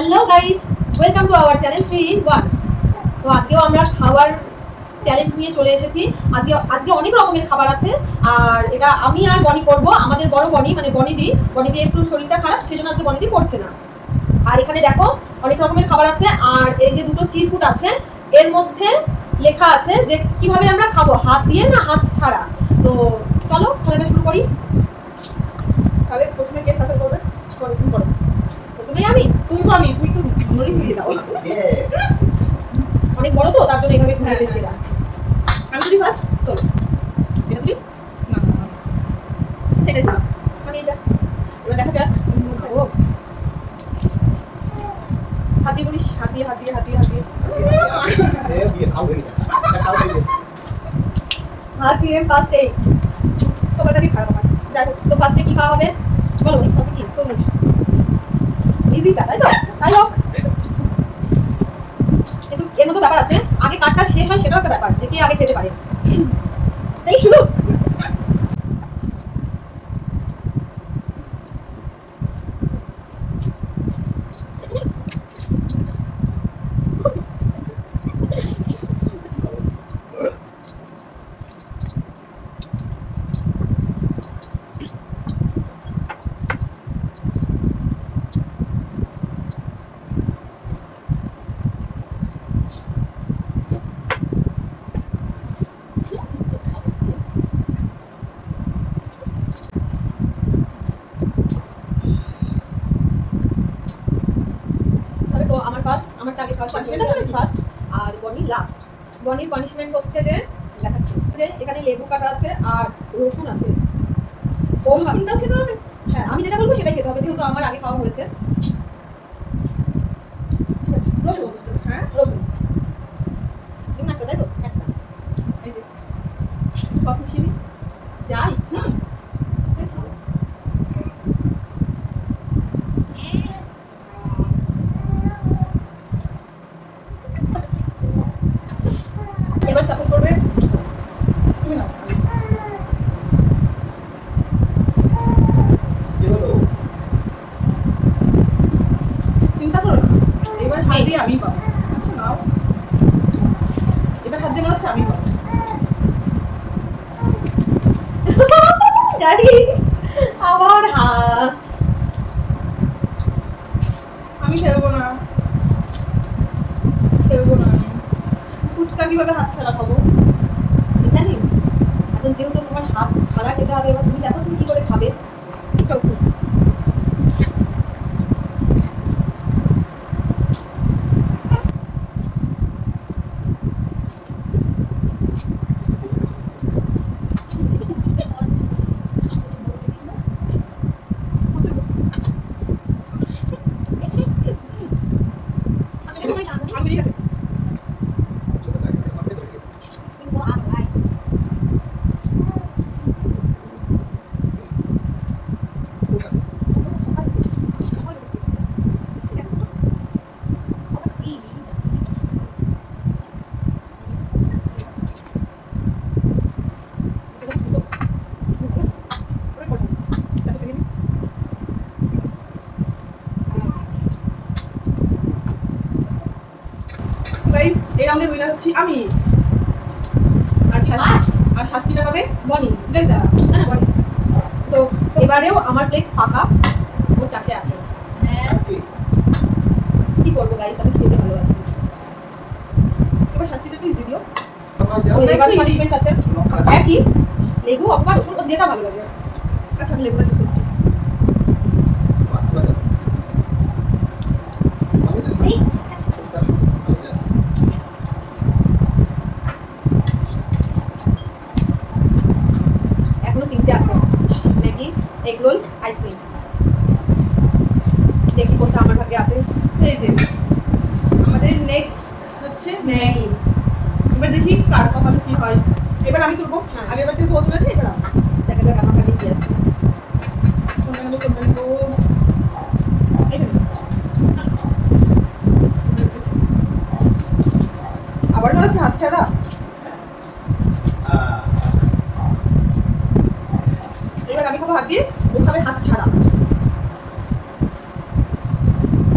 Hello guys, welcome to our channel 3 in 1। তো আজকেও আমরা খাবার চ্যালেঞ্জ নিয়ে চলে এসেছি। আজকে অনেক রকমের খাবার আছে, আর এটা আমি আর বনি করব। আমাদের বড় বনি মানে বনিদি একটু শরীরটা খারাপ, সেজন্য আজকে বনিদি করছে না। আর এখানে দেখো অনেক রকমের খাবার আছে, আর এই যে দুটো চিরকুট আছে, এর মধ্যে লেখা আছে যে কিভাবে আমরা খাবো, হাত দিয়ে না হাত ছাড়া। তো চলো খাবারটা শুরু করি। তাহলে প্রথমে কে সাফল করবে? তুমি করো। প্রথমেই আমি, তুমি একটু নড়ি ছিড়িয়ে দাও। অনেক বড় তো তার জন্য এইভাবে ঘুরে দিয়েছি। আমি তুলি ফার্স্ট। তো এটা তুলি না সেটাই দিলাম। আমি এটা এবার দেখা যাক। খাবো। হাত দিয়ে বলিস, হাত দিয়ে হাত দিয়ে ফার্স্ট এই তোমারটা দিয়ে খারাপ আমার। যাই হোক, তো ফার্স্টে কি খাওয়া হবে বলো? ফার্স্টে কি তরমুজ। ইজিটা, তাই তো? তাই হোক, কিন্তু এর মতো ব্যাপার আছে, আগে কার্ডটা শেষ হয় সেটাও একটা ব্যাপার, যে কে আগে খেতে পারে। এই শুরু। তো আমার ফার্স্ট, আমার টার্গেট ফার্স্ট, আর বনি লাস্ট। বনির পানিশমেন্ট হচ্ছে যে দেখাচ্ছি, যে এখানে লেবু কাটা আছে আর রসুন আছে। রসুনটাও খেতে হবে? হ্যাঁ, আমি যেটা বলবো সেটাই খেতে হবে, যেহেতু আমার আগে খাওয়া হয়েছে। রসুন, হ্যাঁ, রসুন তুমি একটা, তাই তো? একটা এই যে সস মিশিয়ে নিই। যা ইচ্ছা। এবার সাপোর্ট করবে তুমি না। চিন্তা করো না, এবার হাত দিয়ে আমি পাবো। আচ্ছা নাও, এবার হাত দিয়ে মনে হচ্ছে আমি পাবো। আমার হাত। আমি খেলবো না আমি। ফুচকা কিভাবে হাত ছাড়া খাবো? জানি, এখন যেহেতু তোমার হাত ছাড়া খেতে হবে, এবার তুমি দেখো তুমি কি করে খাবে। আমি ঠিক আছে। গাইস, এই রাউন্ডের উইনার হচ্ছি আমি। আর শাস্তিটা হবে বনি, দেবদা। না না বনি। তো এবারেও আমার প্লেট ফাঁকা, ও চাকে আছে। কি করবো গাইস, আমি খেতে ভালোবাসি। এবার শাস্তিটা তুই দিও। ওই এবার পানিশমেন্ট আছে একই, লেবু অথবা রসুন, ও যেটা ভালো লাগে। আচ্ছা, আমি লেবুটা ইউজ করছি। এই, এখনো তিনটে আছে, ম্যাগি, এগ রোল, আইসক্রিম। দেখি কোনটা আমার ভাগ্যে আছে। এই যে আমাদের নেক্সট হচ্ছে ম্যাগি। ম্যাগি। এবার দেখি কার কপালে কি হয়। এবার আমি তুলবো। হ্যাঁ। আগের বার যেহেতু ও তুলেছে, এবার আমি। দেখা যাক আমার ভাগ্যে কি আছে। কোনটা নেবো? এটা নেবো। আবার মনে হচ্ছে হাত ছাড়া। এবার আমি খাবো হাত দিয়ে, ও খাবে হাত ছাড়া।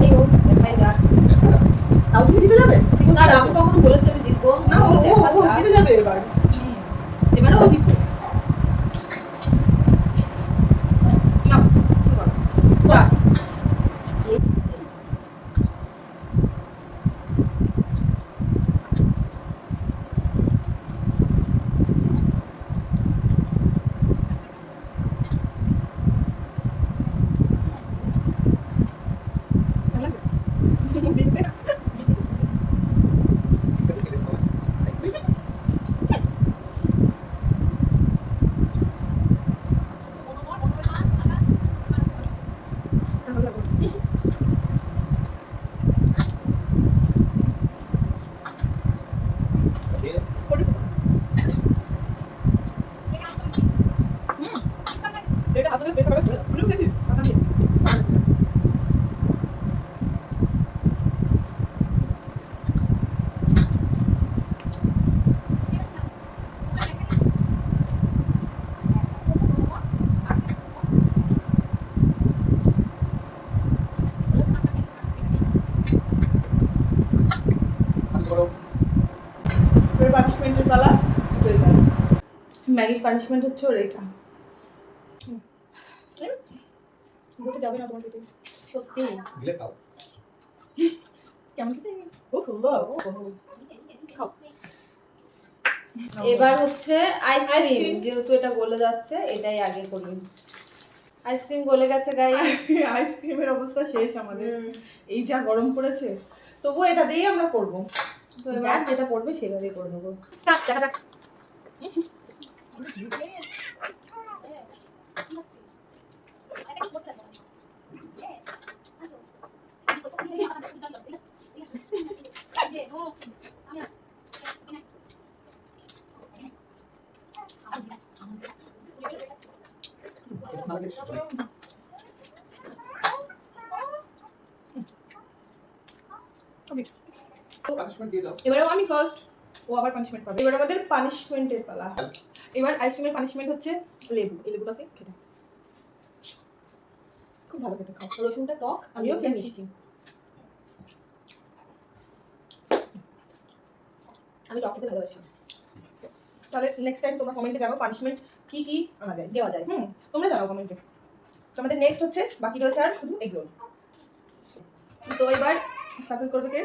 এই হোক, দেখাই যাক। এটা হাতে বের করে খুলে দেখি পাতা দিয়ে পানিশমেন্টের পালা ম্যাগির পানিশমেন্ট হচ্ছে ওর এটা বলতে যাবে না তোমার পেটে সত্যি দিলে খাও। কেমন খেতে খুব সুন্দর খাও এবার হচ্ছে আইসক্রিম আইসক্রিম। যেহেতু এটা গলে যাচ্ছে এটাই আগে করি আইসক্রিম গলে গেছে গাইস আইসক্রিমের অবস্থা শেষ আমাদের এই যা গরম পড়েছে তবুও এটা দিয়ে আমরা করবো তো যার এবার যেটা পড়বে সেভাবেই করে নেবো স্টার্ট দেখা যাক পানিশমেন্ট দিয়ে দাও। এবারে আমি ফার্স্ট ও আবার পানিশমেন্ট পাবে এবার আমাদের পানিশমেন্টের পালা এবার আইসক্রিমের পানিশমেন্ট হচ্ছে লেবু এই লেবুটাকে খেতে খুব ভালো খেতে খাও রসুনটা টক আমিও খেয়েছি। মিষ্টি আমি টক খেতে ভালোবাসি তাহলে নেক্সট টাইম তোমরা কমেন্টে জানাও পানিশমেন্ট কি কি আনা যায় দেওয়া যায় তোমরা জানাও কমেন্টে তো আমাদের নেক্সট হচ্ছে বাকি রয়েছে আর শুধু এগ রোল তো এবার স্টার্ট করবে কে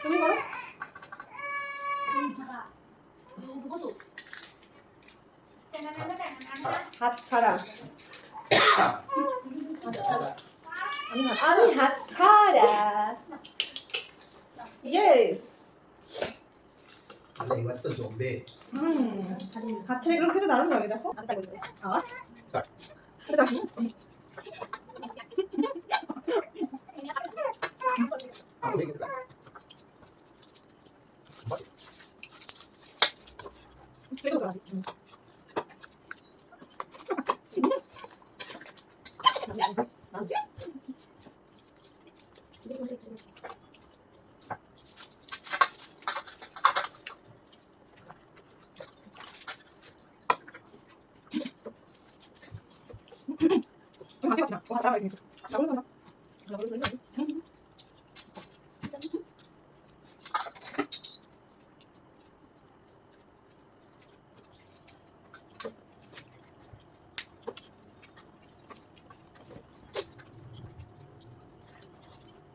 তুমি করো হাত ছাড়া আমি হাত ছাড়া ইয়েস তাহলে এবার তো জমবে। হাত ছেড়ে এগুলো খেতে দারুণ লাগে দেখো স্টার্ট। হয়ে গেছে প্রায়।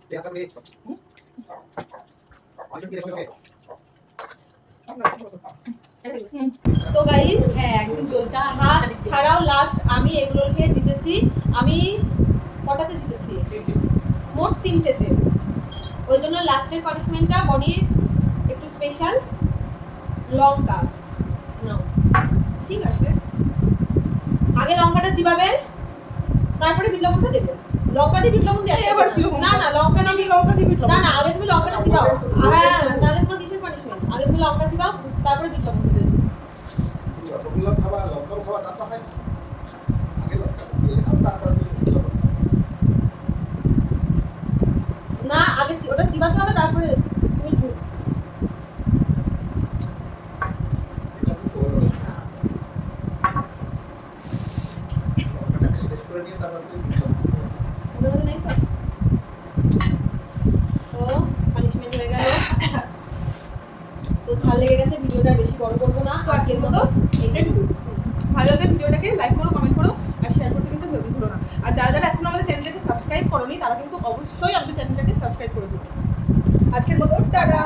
Ya kan nih. Masuk kita pakai. তো গাইস হ্যাঁ একদম জলটা হাত ছাড়াও লাস্ট আমি এগুলো খেয়ে জিতেছি আমি কটাতে জিতেছি মোট 3টেতে ওই জন্য লাস্টের পানিশমেন্টটা বনি একটু স্পেশাল লঙ্কা নাও ঠিক আছে আগে লঙ্কাটা চিবাবে তারপরে বিট লবণটা দেবে লঙ্কা দিয়ে বিট লবণ দিয়ে এবার বিট লবণ না না লঙ্কা দিয়ে আমি লঙ্কা দিয়ে বিট লবণ না না আগে তুমি লঙ্কাটা চিবাও হ্যাঁ তাহলে তোমার কিসের পানিশমেন্ট আগে তুমি লঙ্কা চিবাও তারপরে বিট লবণ দেবে রসগোল্লা খাওয়া লঙ্কাও খাওয়া তারপর হয় আগে লঙ্কা দিয়ে খাও তারপর দিতে হবে। না আগে ওটা চিবাতে হবে তারপরে তুমি এটা খুব বড় লঙ্কাটা শেষ করে নিয়ে তারপর তুমি দিতে হবে। ওটার মধ্যে নেই তো তো পানিশমেন্ট হয়ে গেল তো ছাড় লেগে গেছে ভিডিওটা বেশি বড় করবো না তো আজকের মতো এইটুকু ভালো লাগলে ভিডিওটাকে লাইক করো কমেন্ট করো আর শেয়ার করতে কিন্তু ভুলো না আর যারা যারা এখনো আমাদের চ্যানেলটাকে সাবস্ক্রাইব করোনি তারা কিন্তু অবশ্যই আমাদের চ্যানেলটাকে সাবস্ক্রাইব করে দিও আজকের মতো টাটা